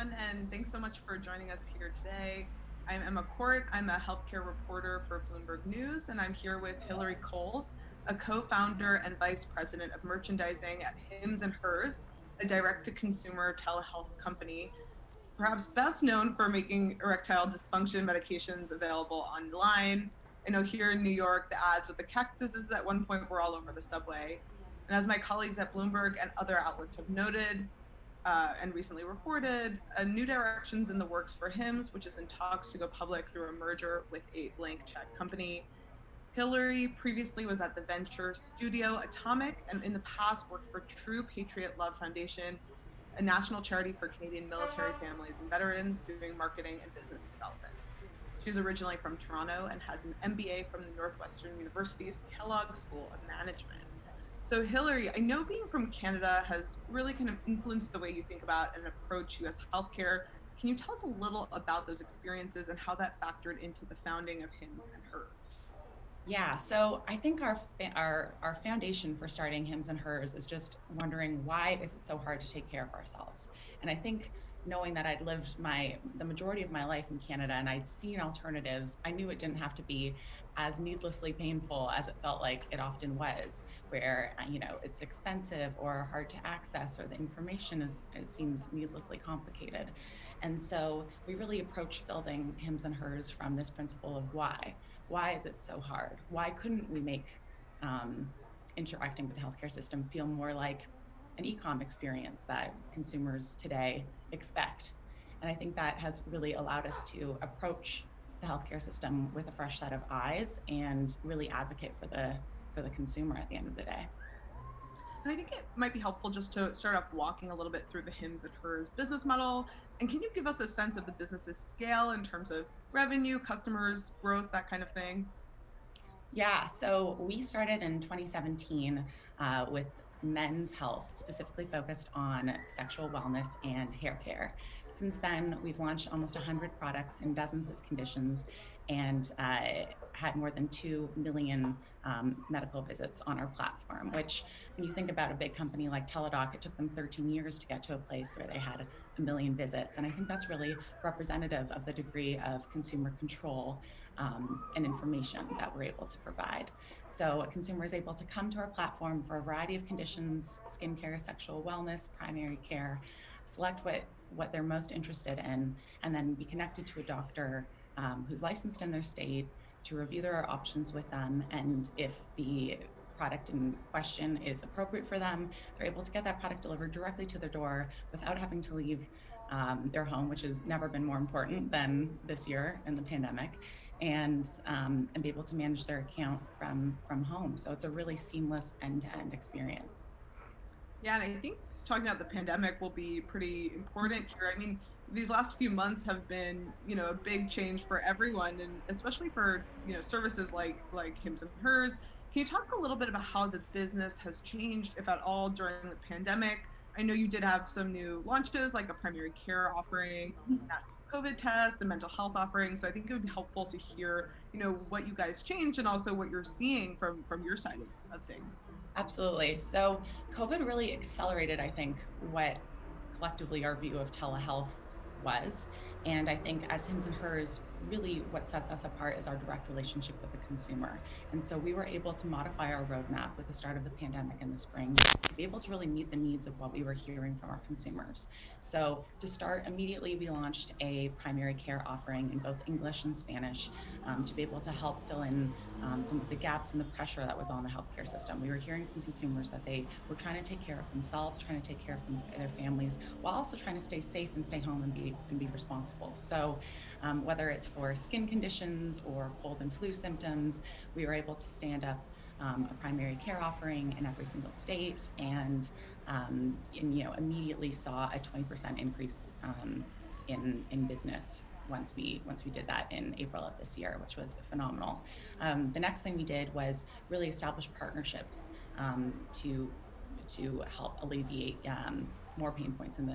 everyone, and thanks so much for joining us here today. I'm Emma Court. I'm a healthcare reporter for Bloomberg News, and I'm here with Hillary Coles, a co-founder and vice president of merchandising at Hims and Hers, a direct-to-consumer telehealth company, perhaps best known for making erectile dysfunction medications available online. I know here in New York, the ads with the cactuses at one point were all over the subway. And as my colleagues at Bloomberg and other outlets have noted, and recently reported, new directions in the works for Hims, which is in talks to go public through a merger with a blank check company. Hillary previously was at the venture studio Atomic and in the past worked for True Patriot Love Foundation, a national charity for Canadian military families and veterans doing marketing and business development. She's originally from Toronto and has an MBA from the Northwestern University's Kellogg School of Management. So, Hillary, I know being from Canada has really kind of influenced the way you think about and approach US healthcare. Can you tell us a little about those experiences and how that factored into the founding of Hims and Hers? Yeah, so I think our foundation for starting Hims and Hers is just wondering why is it so hard to take care of ourselves? And I think knowing that I'd lived the majority of my life in Canada and I'd seen alternatives, I knew it didn't have to be as needlessly painful as it felt like it often was, where it's expensive or hard to access or the information seems needlessly complicated. And so we really approached building Hims and Hers from this principle of why. Why is it so hard? Why couldn't we make um, interacting with the healthcare system feel more like an e-com experience that consumers today expect? And I think that has really allowed us to approach the healthcare system with a fresh set of eyes and really advocate for the consumer at the end of the day. And I think it might be helpful just to start off walking a little bit through the Hims and Hers business model. And can you give us a sense of the business's scale in terms of revenue, customers, growth, that kind of thing? Yeah, so we started in 2017 with men's health, specifically focused on sexual wellness and hair care. Since then, we've launched almost 100 products in dozens of conditions and had more than 2 million medical visits on our platform, which when you think about a big company like Teladoc, it took them 13 years to get to a place where they had 1 million visits. And I think that's really representative of the degree of consumer control and information that we're able to provide. So a consumer is able to come to our platform for a variety of conditions, skincare, sexual wellness, primary care, select what they're most interested in, and then be connected to a doctor who's licensed in their state to review their options with them. And if the product in question is appropriate for them, they're able to get that product delivered directly to their door without having to leave their home, which has never been more important than this year in the pandemic, and be able to manage their account from home. So it's a really seamless end-to-end experience. Yeah, and I think talking about the pandemic will be pretty important here. I mean, these last few months have been, a big change for everyone, and especially for services like Hims and Hers. Can you talk a little bit about how the business has changed, if at all, during the pandemic? I know you did have some new launches, like a primary care offering, COVID test, a mental health offering. So I think it would be helpful to hear, what you guys changed and also what you're seeing from your side of things. Absolutely. So COVID really accelerated, I think, what collectively our view of telehealth was. And I think as Hims and Hers, really what sets us apart is our direct relationship with the consumer. And so we were able to modify our roadmap with the start of the pandemic in the spring to be able to really meet the needs of what we were hearing from our consumers. So to start, immediately we launched a primary care offering in both English and Spanish to be able to help fill in some of the gaps and the pressure that was on the healthcare system. We were hearing from consumers that they were trying to take care of themselves, trying to take care of their families, while also trying to stay safe and stay home and be responsible. So whether it's for skin conditions or cold and flu symptoms, we were able to stand up a primary care offering in every single state, and immediately saw a 20% increase in business once we did that in April of this year, which was phenomenal. The next thing we did was really establish partnerships to help alleviate more pain points in the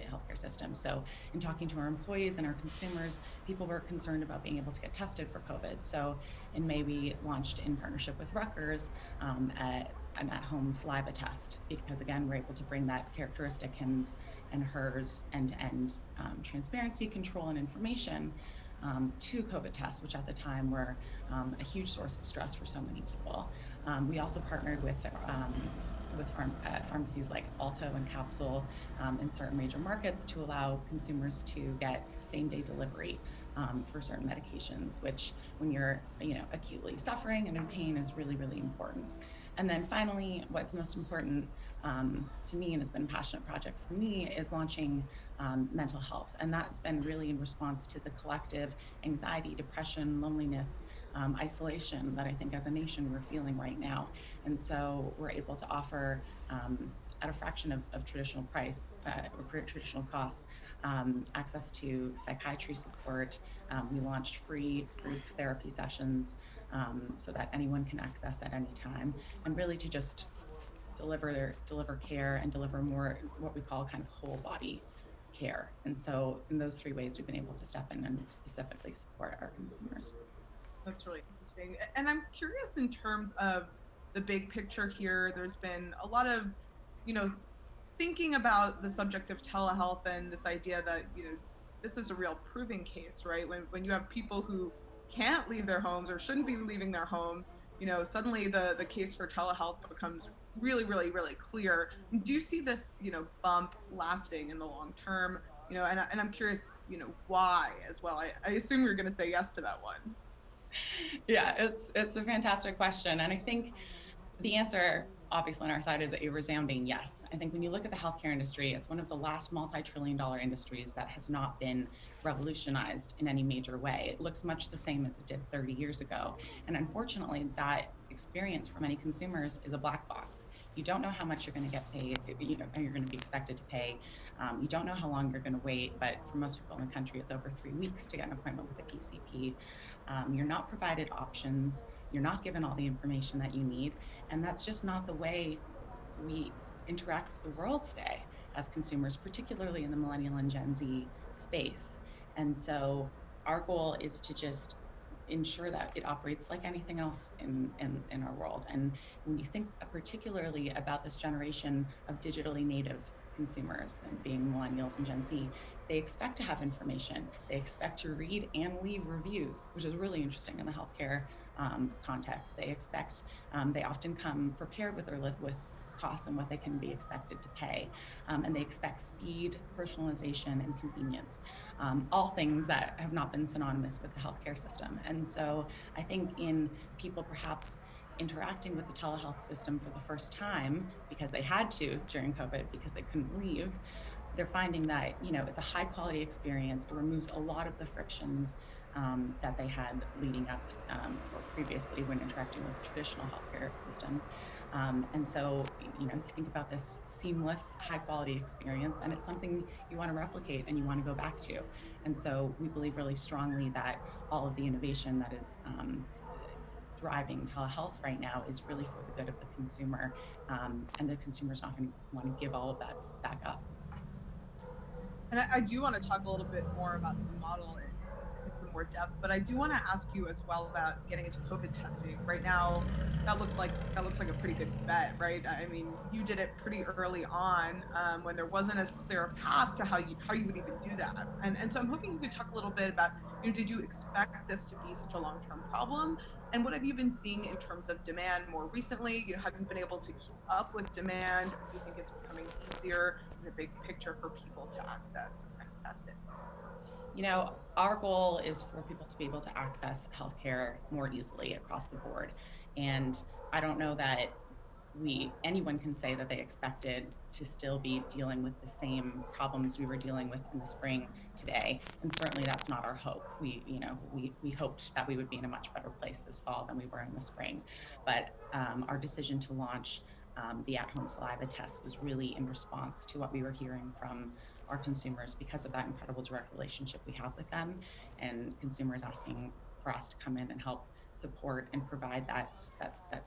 healthcare system. So in talking to our employees and our consumers, people were concerned about being able to get tested for COVID. So in May, we launched in partnership with Rutgers an at-home saliva test, because again, we're able to bring that characteristic Hims and Hers end-to-end transparency, control, and information to COVID tests, which at the time were a huge source of stress for so many people. We also partnered with pharmacies like Alto and Capsule in certain major markets to allow consumers to get same-day delivery for certain medications, which when you're acutely suffering and in pain is really, really important. And then finally, what's most important to me and has been a passionate project for me is launching mental health. And that's been really in response to the collective anxiety, depression, loneliness, isolation that I think as a nation we're feeling right now. And so we're able to offer at a fraction of traditional price or traditional costs, access to psychiatry support. We launched free group therapy sessions so that anyone can access at any time, and really to just deliver care and deliver more what we call kind of whole body care. And so in those three ways, we've been able to step in and specifically support our consumers. That's really interesting. And I'm curious in terms of the big picture here. There's been a lot of, you know, thinking about the subject of telehealth and this idea that, this is a real proving case, right? When you have people who can't leave their homes or shouldn't be leaving their homes, suddenly the case for telehealth becomes really, really, really clear. Do you see this, bump lasting in the long term? And I'm curious, why as well. I assume you're going to say yes to that one. Yeah, it's a fantastic question. And I think the answer, obviously, on our side is a resounding yes. I think when you look at the healthcare industry, it's one of the last multi-trillion-dollar industries that has not been revolutionized in any major way. It looks much the same as it did 30 years ago. And unfortunately, that experience for many consumers is a black box. You don't know how much you're going to get paid, you're going to be expected to pay. You don't know how long you're going to wait, but for most people in the country, it's over 3 weeks to get an appointment with a PCP. You're not provided options. You're not given all the information that you need. And that's just not the way we interact with the world today as consumers, particularly in the millennial and Gen Z space. And so our goal is to just ensure that it operates like anything else in our world. And when you think particularly about this generation of digitally native consumers and being millennials and Gen Z, they expect to have information. They expect to read and leave reviews, which is really interesting in the healthcare context. They often come prepared with with costs and what they can be expected to pay. And they expect speed, personalization, and convenience, all things that have not been synonymous with the healthcare system. And so I think in people perhaps interacting with the telehealth system for the first time because they had to during COVID because they couldn't leave, they're finding that it's a high quality experience. It removes a lot of the frictions that they had leading up or previously when interacting with traditional healthcare systems. And so, you think about this seamless, high quality experience, and it's something you want to replicate and you want to go back to. And so we believe really strongly that all of the innovation that is driving telehealth right now is really for the good of the consumer. And the consumer's not going to want to give all of that back up. And I do want to talk a little bit more about the model in some more depth, but I do want to ask you as well about getting into COVID testing. Right now, that looks like a pretty good bet, right? I mean, you did it pretty early on when there wasn't as clear a path to how you would even do that. And so I'm hoping you could talk a little bit about, did you expect this to be such a long-term problem? And what have you been seeing in terms of demand more recently? Have you been able to keep up with demand? Or do you think it's becoming easier in the big picture for people to access this kind of testing? Our goal is for people to be able to access healthcare more easily across the board. And I don't know that anyone can say that they expected to still be dealing with the same problems we were dealing with in the spring today. And certainly that's not our hope. We hoped that we would be in a much better place this fall than we were in the spring. But our decision to launch the at-home saliva test was really in response to what we were hearing from our consumers because of that incredible direct relationship we have with them, and consumers asking for us to come in and help support and provide that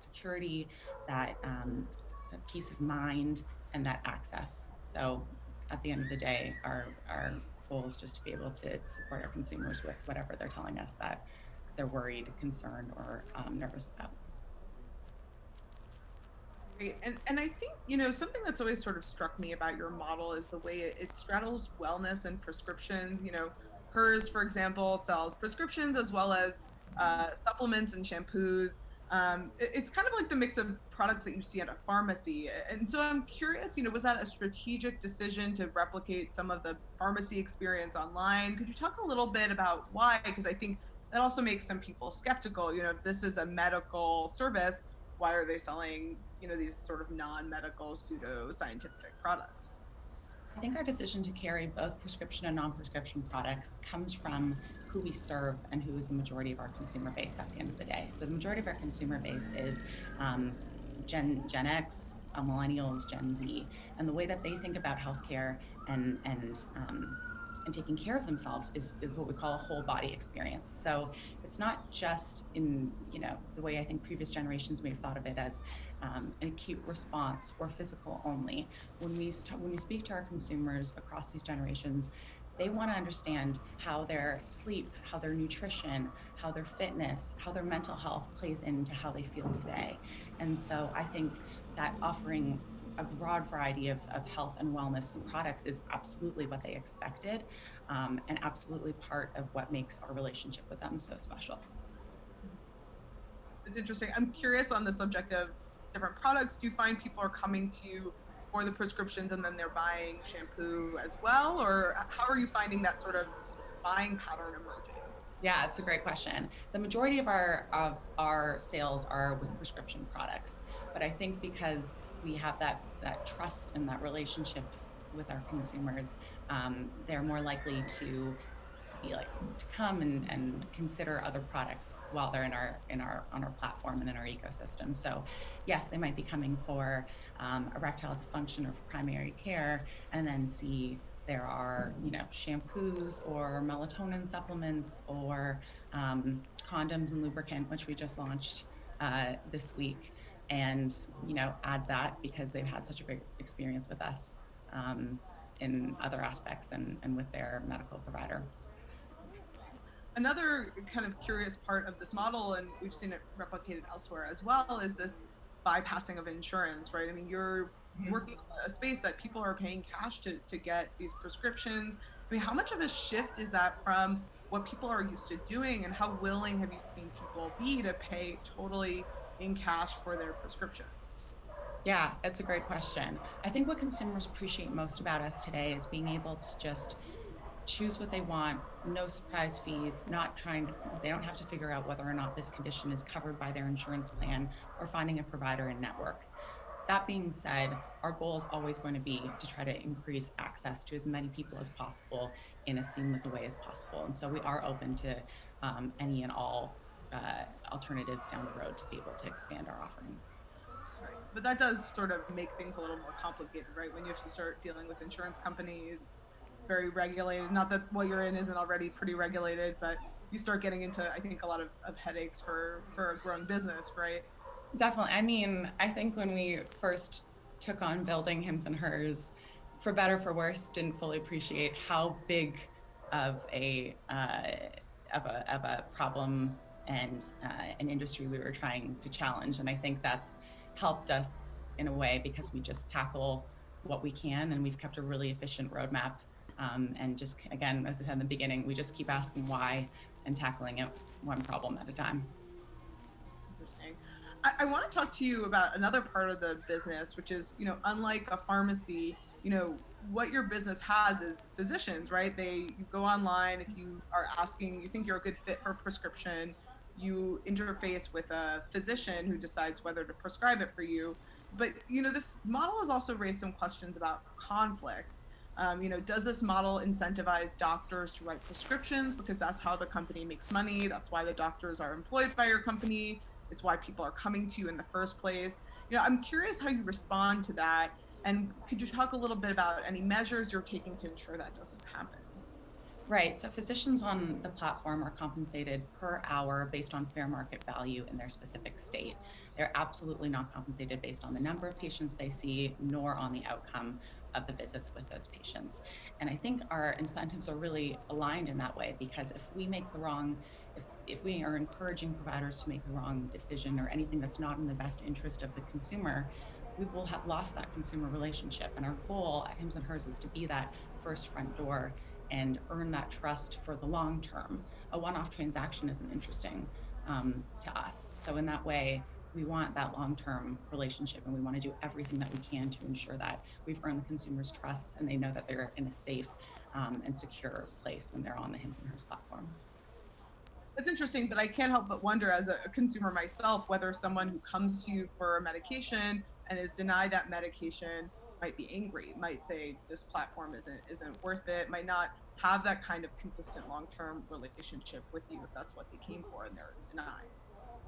security, that peace of mind, and that access. So at the end of the day, our goal is just to be able to support our consumers with whatever they're telling us that they're worried, concerned, or nervous about. Great. And I think, something that's always sort of struck me about your model is the way it straddles wellness and prescriptions. Hers, for example, sells prescriptions as well as supplements and shampoos. It's kind of like the mix of products that you see at a pharmacy. And so I'm curious, was that a strategic decision to replicate some of the pharmacy experience online? Could you talk a little bit about why? Because I think that also makes some people skeptical. If this is a medical service, why are they selling these sort of non-medical pseudo scientific products? I think our decision to carry both prescription and non-prescription products comes from who we serve and who is the majority of our consumer base at the end of the day. So the majority of our consumer base is Gen X, millennials, Gen Z, and the way that they think about healthcare and taking care of themselves is what we call a whole body experience. So it's not just in the way I think previous generations may have thought of it as an acute response or physical only. When we speak to our consumers across these generations, they want to understand how their sleep, how their nutrition, how their fitness, how their mental health plays into how they feel today. And so I think that offering a broad variety of health and wellness products is absolutely what they expected, and absolutely part of what makes our relationship with them so special. It's interesting. I'm curious on the subject of different products. Do you find people are coming to you for the prescriptions and then they're buying shampoo as well? Or how are you finding that sort of buying pattern emerging? Yeah, it's a great question. The majority of our sales are with prescription products, but I think because we have that trust and that relationship with our consumers, they're more likely to be like to come and consider other products while they're on our platform and in our ecosystem. So yes, they might be coming for erectile dysfunction or for primary care, and then see there are shampoos or melatonin supplements or condoms and lubricant, which we just launched this week, and add that because they've had such a great experience with us in other aspects and with their medical provider. Another kind of curious part of this model, and we've seen it replicated elsewhere as well, is this bypassing of insurance, right? I mean, you're working in a space that people are paying cash to get these prescriptions. I mean, how much of a shift is that from what people are used to doing, and how willing have you seen people be to pay totally in cash for their prescriptions? Yeah, it's a great question. I think what consumers appreciate most about us today is being able to just choose what they want, no surprise fees, they don't have to figure out whether or not this condition is covered by their insurance plan or finding a provider in network. That being said, our goal is always going to be to try to increase access to as many people as possible in as seamless a way as possible. And so we are open to any and all alternatives down the road to be able to expand our offerings. Right. But that does sort of make things a little more complicated, right? When you have to start dealing with insurance companies, it's very regulated. Not that what you're in isn't already pretty regulated, but you start getting into, I think, a lot of headaches for a growing business, right? Definitely. I mean, I think when we first took on building Hims and Hers, for better for worse, didn't fully appreciate how big of a problem and an industry we were trying to challenge. And I think that's helped us in a way because we just tackle what we can, and we've kept a really efficient roadmap. And just again, as I said in the beginning, we just keep asking why and tackling it one problem at a time. Interesting. I want to talk to you about another part of the business, which is, unlike a pharmacy, what your business has is physicians, right? You go online if you are asking, you think you're a good fit for a prescription, you interface with a physician who decides whether to prescribe it for you. But, this model has also raised some questions about conflicts. Does this model incentivize doctors to write prescriptions because that's how the company makes money? That's why the doctors are employed by your company. It's why people are coming to you in the first place. I'm curious how you respond to that. And could you talk a little bit about any measures you're taking to ensure that doesn't happen? Right. So physicians on the platform are compensated per hour based on fair market value in their specific state. They're absolutely not compensated based on the number of patients they see, nor on the outcome of the visits with those patients. And I think our incentives are really aligned in that way, because if we are encouraging providers to make the wrong decision or anything that's not in the best interest of the consumer, we will have lost that consumer relationship. And our goal at Hims and Hers is to be that first front door and earn that trust for the long term. A one-off transaction isn't interesting to us. So in that way, we want that long-term relationship, and we want to do everything that we can to ensure that we've earned the consumer's trust and they know that they're in a safe and secure place when they're on the Hims and Hers platform. That's interesting, but I can't help but wonder as a consumer myself whether someone who comes to you for a medication and is denied that medication might be angry, might say this platform isn't worth it, might not have that kind of consistent long-term relationship with you if that's what they came for and they're denied.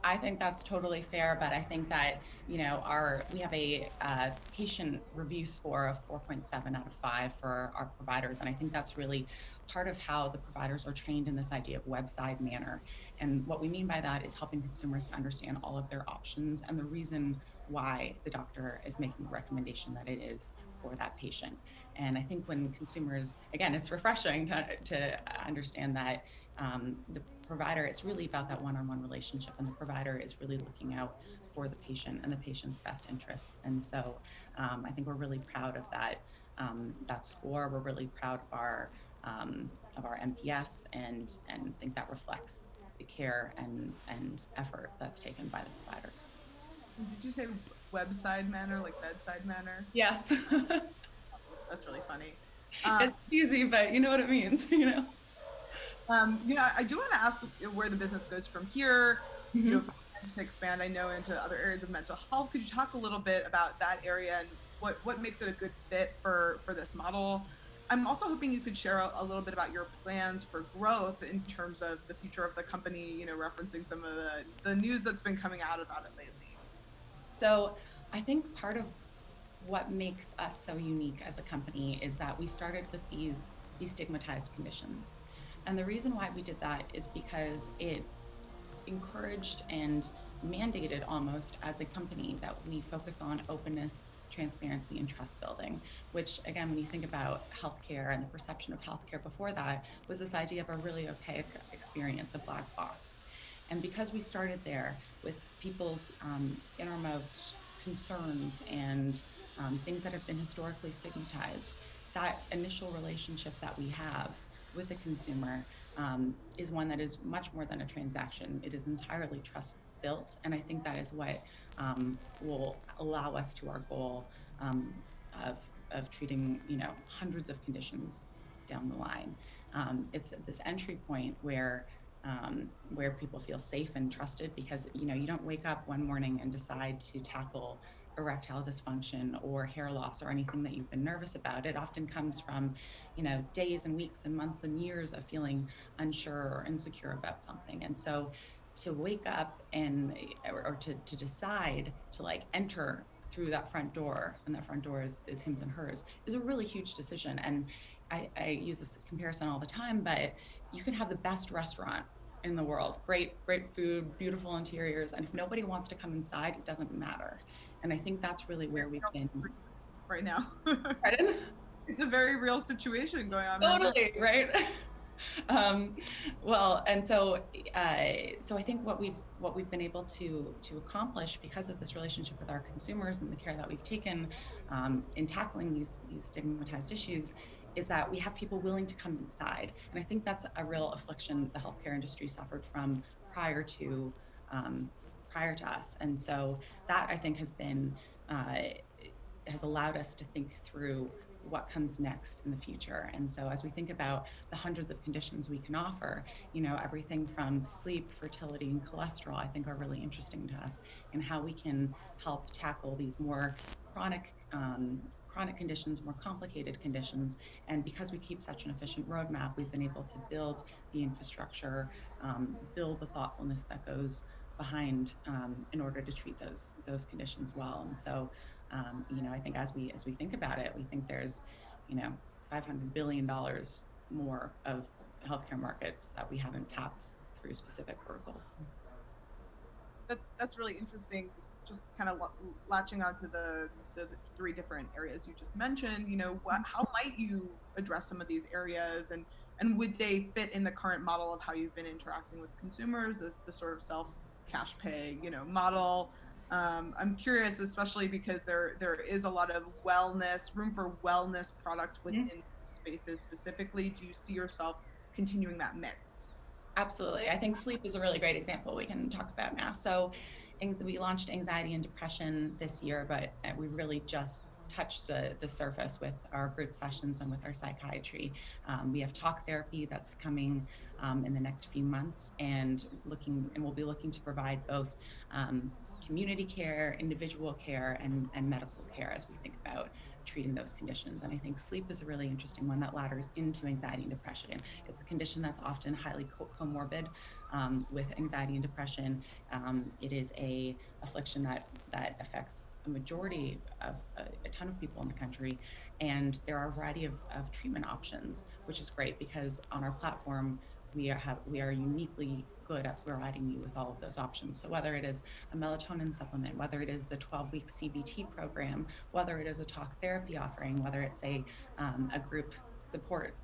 I think that's totally fair, but I think that we have a patient review score of 4.7 out of 5 for our providers, and I think that's really part of how the providers are trained in this idea of website manner. And what we mean by that is helping consumers to understand all of their options and the reason why the doctor is making the recommendation that it is for that patient. And I think when consumers, again, it's refreshing to understand that the provider, it's really about that one-on-one relationship, and the provider is really looking out for the patient and the patient's best interests. And so I think we're really proud of that score. We're really proud of our NPS, and think that reflects the care and effort that's taken by the providers. Did you say webside manner, like bedside manner? Yes. That's really funny. It's easy, but you know what it means, you know? I do want to ask where the business goes from here. Plans to expand, I know, into other areas of mental health. Could you talk a little bit about that area and what makes it a good fit for this model? I'm also hoping you could share a little bit about your plans for growth in terms of the future of the company, referencing some of the news that's been coming out about it lately. So I think part of what makes us so unique as a company is that we started with these stigmatized conditions. And the reason why we did that is because it encouraged and mandated almost as a company that we focus on openness, transparency, and trust building, which again, when you think about healthcare and the perception of healthcare before that, was this idea of a really opaque experience, a black box. And because we started there with people's innermost concerns and things that have been historically stigmatized, that initial relationship that we have with the consumer is one that is much more than a transaction. It is entirely trust built. And I think that is what will allow us to our goal of, of treating, hundreds of conditions down the line. It's this entry point where people feel safe and trusted, because you don't wake up one morning and decide to tackle erectile dysfunction or hair loss or anything that you've been nervous about. It often comes from days and weeks and months and years of feeling unsure or insecure about something. And so to wake up or to decide to enter through that front door, and that front door is Hims and Hers, is a really huge decision. And I use this comparison all the time, but you can have the best restaurant in the world, great food, beautiful interiors, and if nobody wants to come inside, it doesn't matter. And I think that's really where we've been right now. Pardon? It's a very real situation going on. Totally, right? Well, and so I think what we've been able to accomplish because of this relationship with our consumers and the care that we've taken in tackling these stigmatized issues is that we have people willing to come inside. And I think that's a real affliction the healthcare industry suffered from prior to us. And so that, I think, has allowed us to think through what comes next in the future. And so as we think about the hundreds of conditions we can offer, everything from sleep, fertility, and cholesterol, I think are really interesting to us, and how we can help tackle these more chronic conditions, more complicated conditions. And because we keep such an efficient roadmap, we've been able to build the infrastructure, build the thoughtfulness that goes behind in order to treat those conditions well. And so I think as we think about it, we think there's, $500 billion more of healthcare markets that we haven't tapped through specific verticals. That's really interesting. Just kind of latching onto the three different areas you just mentioned. How might you address some of these areas, and would they fit in the current model of how you've been interacting with consumers? The sort of self cash pay, model. I'm curious, especially because there is a lot of room for wellness product within spaces specifically. Do you see yourself continuing that mix? Absolutely. I think sleep is a really great example we can talk about now. So we launched anxiety and depression this year, but we really just touched the surface with our group sessions and with our psychiatry. We have talk therapy that's coming in the next few months, and we'll be looking to provide both community care, individual care, and medical care as we think about treating those conditions. And I think sleep is a really interesting one that ladders into anxiety and depression. It's a condition that's often highly comorbid with anxiety and depression. It is a affliction that affects a majority of a ton of people in the country. And there are a variety of treatment options, which is great because on our platform, we are uniquely good at providing you with all of those options. So whether it is a melatonin supplement, whether it is the 12-week CBT program, whether it is a talk therapy offering, whether it's a group support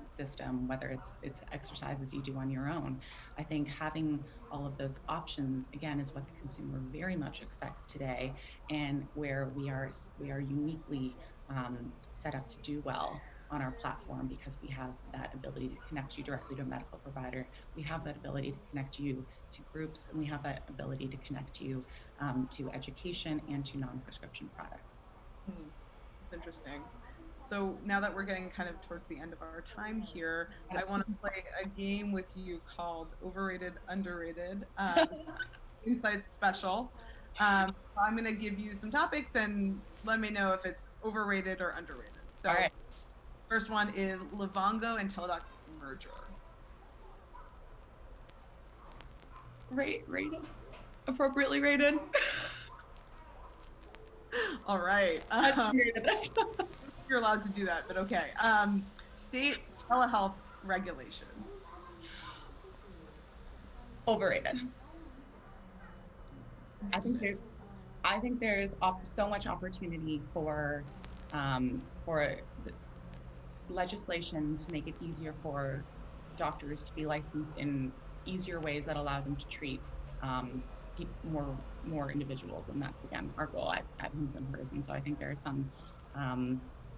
system, whether it's exercises you do on your own. I think having all of those options, again, is what the consumer very much expects today, and where we are uniquely set up to do well on our platform because we have that ability to connect you directly to a medical provider. We have that ability to connect you to groups, and we have that ability to connect you to education and to non-prescription products. It's interesting. So now that we're getting kind of towards the end of our time here, I want to play a game with you called Overrated, Underrated, Insight Special. I'm going to give you some topics and let me know if it's overrated or underrated. So all right. First one is Livongo and Teladoc's merger. Rated? Appropriately rated? All right. You're allowed to do that, but okay. State telehealth regulations. Overrated. I think there's so much opportunity for legislation to make it easier for doctors to be licensed in easier ways that allow them to treat more individuals, and that's again our goal at Hims and Hers. And so I think there are some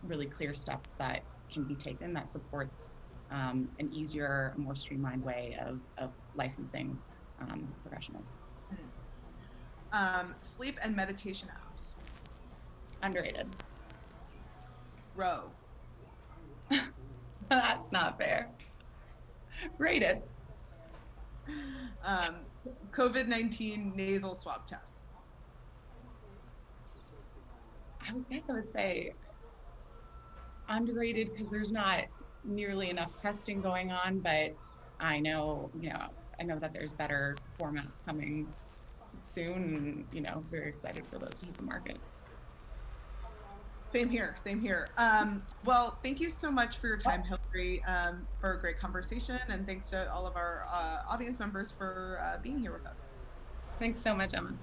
really clear steps that can be taken that supports an easier, more streamlined way of licensing professionals. Sleep and meditation apps. Underrated. Row. That's not fair. Rated. COVID-19 nasal swab tests. I guess I would say underrated because there's not nearly enough testing going on, but I know that there's better formats coming soon, and very excited for those to hit the market. Same here. Well, thank you so much for your time, Hillary, for a great conversation, and thanks to all of our audience members for being here with us. Thanks so much, Emma.